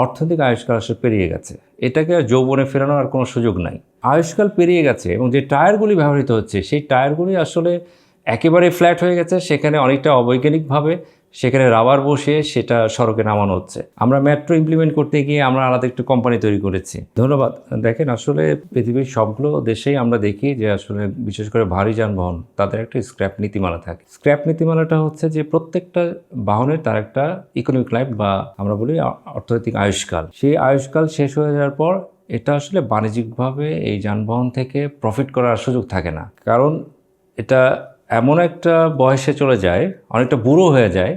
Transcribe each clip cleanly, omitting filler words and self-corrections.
অর্থনৈতিক আয়ুষ্কাল আসলে পেরিয়ে গেছে। এটাকে আর যৌবনে ফেরানোর আর কোনো সুযোগ নাই। আয়ুষ্কাল পেরিয়ে গেছে এবং যে টায়ারগুলি ব্যবহৃত হচ্ছে সেই টায়ারগুলি আসলে একেবারে ফ্ল্যাট হয়ে গেছে। সেখানে অনেকটা অবৈজ্ঞানিকভাবে সেখানে রাবার বসিয়ে সেটা সড়কে নামানো হচ্ছে। আমরা মেট্রো ইমপ্লিমেন্ট করতে গিয়ে আমরা আলাদা একটু কোম্পানি তৈরি করেছি। ধন্যবাদ। দেখেন, আসলে পৃথিবীর সবগুলো দেশেই আমরা দেখি যে আসলে বিশেষ করে ভারী যানবাহন তাদের একটা স্ক্র্যাপ নীতিমালা থাকে। স্ক্র্যাপ নীতিমালাটা হচ্ছে যে প্রত্যেকটা বাহনের তার একটা ইকোনমিক লাইফ বা আমরা বলি অর্থনৈতিক আয়ুষ্কাল। সেই আয়ুষ্কাল শেষ হয়ে যাওয়ার পর এটা আসলে বাণিজ্যিকভাবে এই যানবাহন থেকে প্রফিট করার সুযোগ থাকে না। কারণ এটা এমন একটা বয়সে চলে যায়, অনেকটা বুড়ো হয়ে যায়।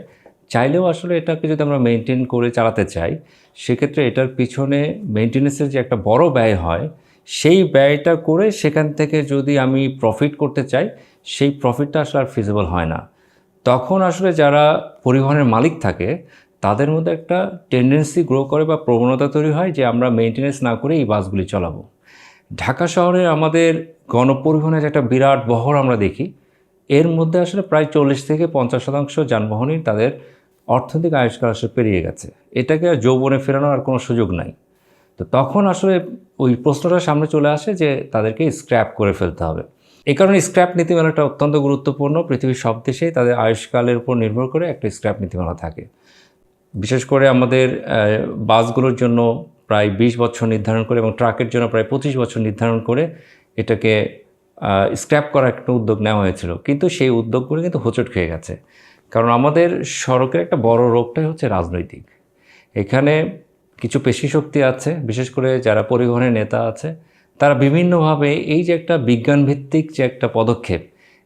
চাইলেও আসলে এটাকে যদি আমরা মেনটেন করে চালাতে চাই, সেক্ষেত্রে এটার পিছনে মেনটেন্যান্সের যে একটা বড় ব্যয় হয়, সেই ব্যয়টা করে সেখান থেকে যদি আমি প্রফিট করতে চাই, সেই প্রফিটটা আসলে আর ফিজিবল হয় না। তখন আসলে যারা পরিবহনের মালিক থাকে তাদের মধ্যে একটা টেন্ডেন্সি গ্রো করে বা প্রবণতা তৈরি হয় যে আমরা মেনটেন্যান্স না করে এই বাসগুলি চালাবো। ঢাকা শহরে আমাদের গণপরিবহনের একটা বিরাট বহর আমরা দেখি। এর মধ্যে আসলে প্রায় 40 থেকে 50% যানবাহনই তাদের অর্থনৈতিক আয়ুষ্কাল আসলে পেরিয়ে গেছে। এটাকে আর যৌবনে ফেরানোর আর কোনো সুযোগ নাই। তো তখন আসলে ওই প্রশ্নটা সামনে চলে আসে যে তাদেরকে স্ক্র্যাপ করে ফেলতে হবে। এই কারণে স্ক্র্যাপ নীতিমালাটা অত্যন্ত গুরুত্বপূর্ণ। পৃথিবীর সব দেশেই তাদের আয়ুষ্কালের উপর নির্ভর করে একটা স্ক্র্যাপ নীতিমালা থাকে। বিশেষ করে আমাদের বাসগুলোর জন্য প্রায় 20 বছর নির্ধারণ করে এবং ট্রাকের জন্য প্রায় 25 বছর নির্ধারণ করে এটাকে স্ক্র্যাপ করার একটা উদ্যোগ নেওয়া হয়েছিল। কিন্তু সেই উদ্যোগগুলো কিন্তু হোঁচট খেয়ে গেছে। কারণ আমাদের সড়কের একটা বড় রোগটাই হচ্ছে রাজনৈতিক। এখানে কিছু পেশিশক্তি আছে, বিশেষ করে যারা পরিবহনের নেতা আছে, তারা বিভিন্নভাবে এই যে একটা বিজ্ঞানভিত্তিক যে একটা পদক্ষেপ,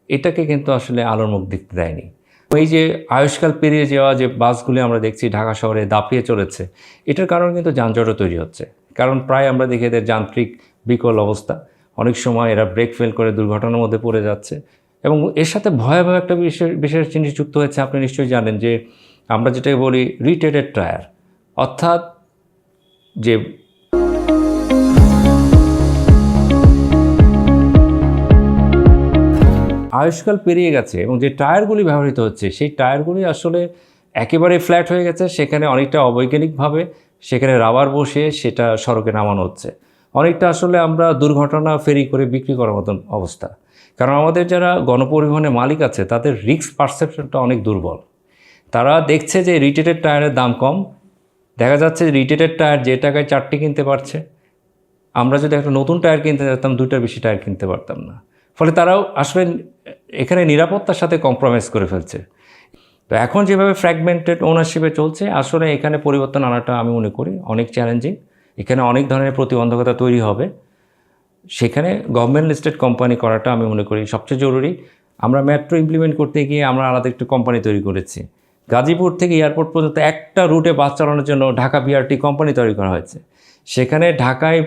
এটাকে কিন্তু আসলে আলোর মুখ দেখতে দেয়নি। এই যে আয়ুষ্কাল পেরিয়ে যাওয়া যে বাসগুলি আমরা দেখছি ঢাকা শহরে দাপিয়ে চলেছে, এটার কারণে কিন্তু যানজটও তৈরি হচ্ছে। কারণ প্রায় আমরা দেখি এদের যান্ত্রিক বিকল অবস্থা। অনেক সময় এরা ব্রেক ফেল করে দুর্ঘটনার মধ্যে পড়ে যাচ্ছে এবং এর সাথে ভয়াবহ একটা বিশেষ জিনিস যুক্ত হয়েছে। আপনি নিশ্চয়ই জানেন যে আমরা যেটাকে বলি রিটেটেড টায়ার, অর্থাৎ যে আয়ুষ্কাল পেরিয়ে গেছে এবং যে টায়ারগুলি ব্যবহৃত হচ্ছে সেই টায়ারগুলি আসলে একেবারে ফ্ল্যাট হয়ে গেছে। সেখানে অনেকটা অবৈজ্ঞানিকভাবে সেখানে রাবার বসিয়ে সেটা সড়কে নামানো হচ্ছে। অনেকটা আসলে আমরা দুর্ঘটনা ফেরি করে বিক্রি করার মতন অবস্থা। কারণ আমাদের যারা গণপরিবহনের মালিক আছে তাদের রিস্ক পারসেপশনটা অনেক দুর্বল। তারা দেখছে যে রিটেটেড টায়ারের দাম কম, দেখা যাচ্ছে রিটেটেড টায়ার যে টাকায় 4টি কিনতে পারছে, আমরা যদি একটা নতুন টায়ার কিনতে যেতাম 2টার বেশি টায়ার কিনতে পারতাম না। ফলে তারাও আসলে এখানে নিরাপত্তার সাথে কম্প্রোমাইজ করে ফেলছে। তো এখন যেভাবে ফ্র্যাগমেন্টেড ওনারশিপে চলছে, আসলে এখানে পরিবর্তন আনাটা আমি মনে করি অনেক চ্যালেঞ্জিং। এখানে অনেক ধরনের প্রতিবন্ধকতা তৈরি হবে। সেখানে গভর্নমেন্ট লিস্টেড কোম্পানি করাটা আমি মনে করি সবচেয়ে জরুরি। আমরা মেট্রো ইমপ্লিমেন্ট করতে গিয়ে আমরা আলাদা একটু কোম্পানি তৈরি করেছি। গাজীপুর থেকে এয়ারপোর্ট পর্যন্ত একটা রুটে বাস চালানোর জন্য ঢাকা বিআরটি কোম্পানি তৈরি করা হয়েছে। সেখানে ঢাকায়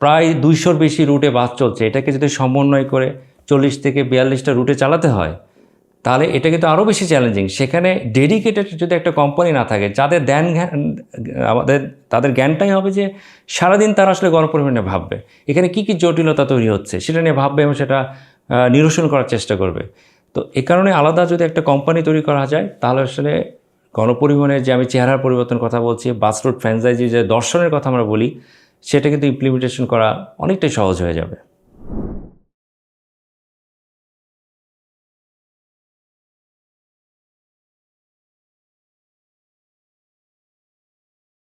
প্রায় 200-র বেশি রুটে বাস চলছে। এটাকে যদি সমন্বয় করে 40 থেকে 42টা রুটে চালাতে হয়, তাহলে এটা কিন্তু আরও বেশি চ্যালেঞ্জিং। সেখানে ডেডিকেটেড যদি একটা কোম্পানি না থাকে, যাদের তাদের জ্ঞানটাই হবে যে সারাদিন তারা আসলে গণপরিবহন নিয়ে ভাববে, এখানে কী কী জটিলতা তৈরি হচ্ছে সেটা নিয়ে ভাববে এবং সেটা নিরসন করার চেষ্টা করবে। তো এ কারণে আলাদা যদি একটা কোম্পানি তৈরি করা যায়, তাহলে আসলে গণপরিবহনের যে আমি চেহারার পরিবর্তন কথা বলছি, বাস রুট ফ্র্যাঞ্চাইজি যে দর্শনের কথা আমরা বলি, সেটা কিন্তু ইমপ্লিমেন্টেশন করা অনেকটাই সহজ হয়ে যাবে।